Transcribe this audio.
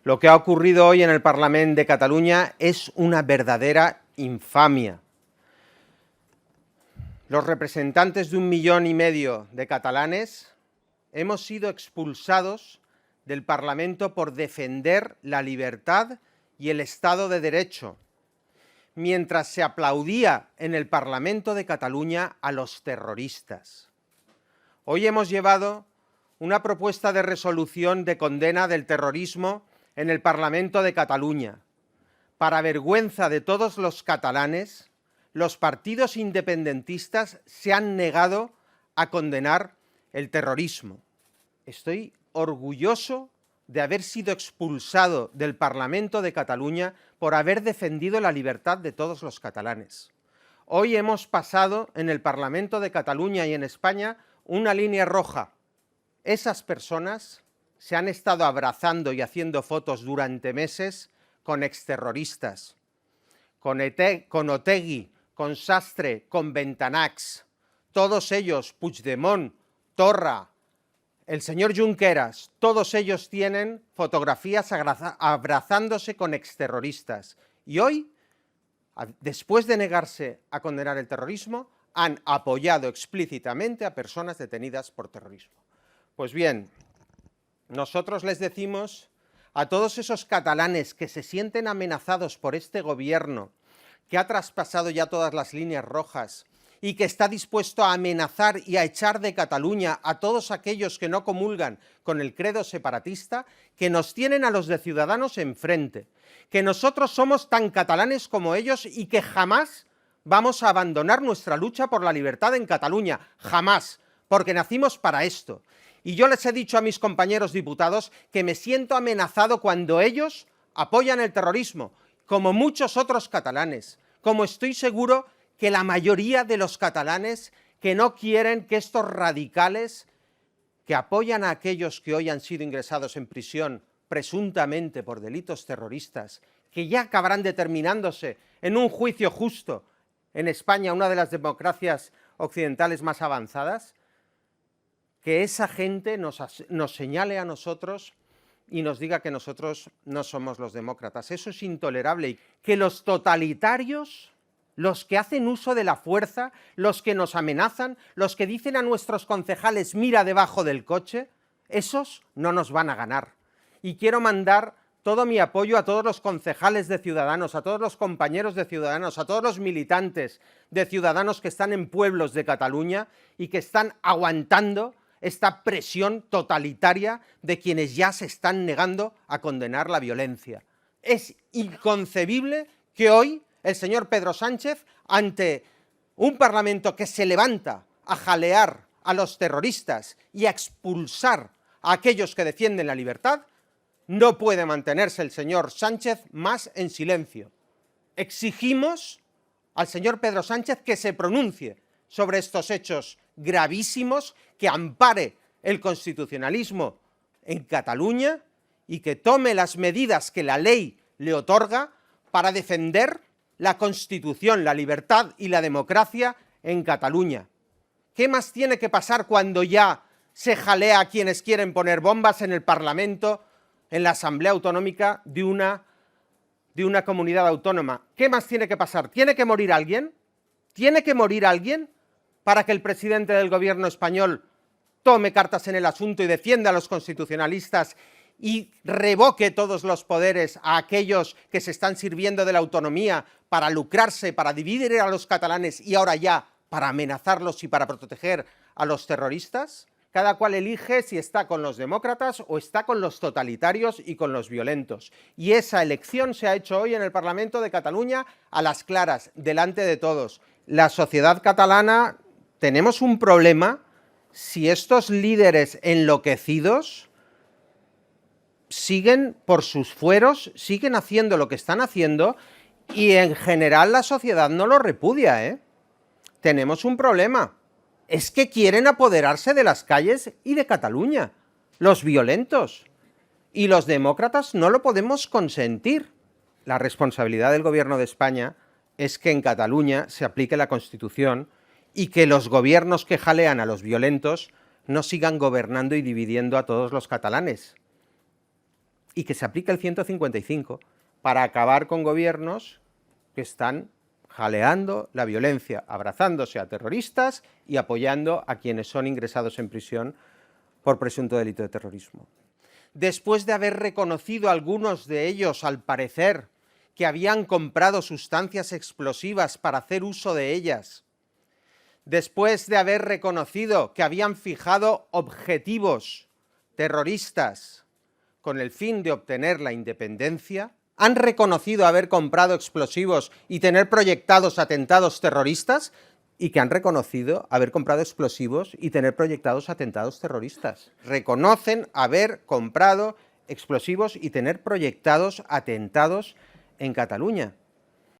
Lo que ha ocurrido hoy en el Parlament de Cataluña es una verdadera infamia. Los representantes de 1,5 millones de catalanes hemos sido expulsados del Parlamento por defender la libertad y el Estado de Derecho, mientras se aplaudía en el Parlamento de Cataluña a los terroristas. Hoy hemos llevado una propuesta de resolución de condena del terrorismo en el Parlamento de Cataluña. Para vergüenza de todos los catalanes, los partidos independentistas se han negado a condenar el terrorismo. Estoy orgulloso de haber sido expulsado del Parlamento de Cataluña por haber defendido la libertad de todos los catalanes. Hoy hemos pasado en el Parlamento de Cataluña y en España una línea roja. Esas personas se han estado abrazando y haciendo fotos durante meses con exterroristas, con Otegi, con Sastre, con Bentanachs, todos ellos, Puigdemont, Torra, el señor Junqueras, todos ellos tienen fotografías abrazándose con exterroristas. Y hoy, después de negarse a condenar el terrorismo, han apoyado explícitamente a personas detenidas por terrorismo. Pues bien, nosotros les decimos a todos esos catalanes que se sienten amenazados por este gobierno, que ha traspasado ya todas las líneas rojas y que está dispuesto a amenazar y a echar de Cataluña a todos aquellos que no comulgan con el credo separatista, que nos tienen a los de Ciudadanos enfrente, que nosotros somos tan catalanes como ellos y que jamás vamos a abandonar nuestra lucha por la libertad en Cataluña, jamás, porque nacimos para esto. Y yo les he dicho a mis compañeros diputados que me siento amenazado cuando ellos apoyan el terrorismo, como muchos otros catalanes, como estoy seguro que la mayoría de los catalanes que no quieren que estos radicales que apoyan a aquellos que hoy han sido ingresados en prisión presuntamente por delitos terroristas, que ya acabarán determinándose en un juicio justo en España, una de las democracias occidentales más avanzadas, que esa gente nos señale a nosotros y nos diga que nosotros no somos los demócratas. Eso es intolerable. Y que los totalitarios, los que hacen uso de la fuerza, los que nos amenazan, los que dicen a nuestros concejales mira debajo del coche, esos no nos van a ganar. Y quiero mandar todo mi apoyo a todos los concejales de Ciudadanos, a todos los compañeros de Ciudadanos, a todos los militantes de Ciudadanos que están en pueblos de Cataluña y que están aguantando esta presión totalitaria de quienes ya se están negando a condenar la violencia. Es inconcebible que hoy el señor Pedro Sánchez, ante un Parlamento que se levanta a jalear a los terroristas y a expulsar a aquellos que defienden la libertad, no puede mantenerse el señor Sánchez más en silencio. Exigimos al señor Pedro Sánchez que se pronuncie sobre estos hechos gravísimos, que ampare el constitucionalismo en Cataluña y que tome las medidas que la ley le otorga para defender la Constitución, la libertad y la democracia en Cataluña. ¿Qué más tiene que pasar cuando ya se jalea a quienes quieren poner bombas en el Parlamento, en la Asamblea Autonómica de una comunidad autónoma? ¿Qué más tiene que pasar? ¿Tiene que morir alguien? ¿Tiene que morir alguien para que el presidente del gobierno español tome cartas en el asunto y defienda a los constitucionalistas y revoque todos los poderes a aquellos que se están sirviendo de la autonomía para lucrarse, para dividir a los catalanes y ahora ya para amenazarlos y para proteger a los terroristas? Cada cual elige si está con los demócratas o está con los totalitarios y con los violentos. Y esa elección se ha hecho hoy en el Parlamento de Cataluña a las claras, delante de todos. La sociedad catalana tenemos un problema si estos líderes enloquecidos siguen por sus fueros, siguen haciendo lo que están haciendo y en general la sociedad no lo repudia, ¿eh? Tenemos un problema. Es que quieren apoderarse de las calles y de Cataluña, los violentos. Y los demócratas no lo podemos consentir. La responsabilidad del gobierno de España es que en Cataluña se aplique la Constitución y que los gobiernos que jalean a los violentos no sigan gobernando y dividiendo a todos los catalanes. y que se aplique el 155 para acabar con gobiernos que están jaleando la violencia, abrazándose a terroristas y apoyando a quienes son ingresados en prisión por presunto delito de terrorismo. Después de haber reconocido algunos de ellos, al parecer, que habían comprado sustancias explosivas para hacer uso de ellas, después de haber reconocido que habían fijado objetivos terroristas con el fin de obtener la independencia, han reconocido haber comprado explosivos y tener proyectados atentados terroristas, y que han reconocido haber comprado explosivos y tener proyectados atentados terroristas. Reconocen haber comprado explosivos y tener proyectados atentados en Cataluña.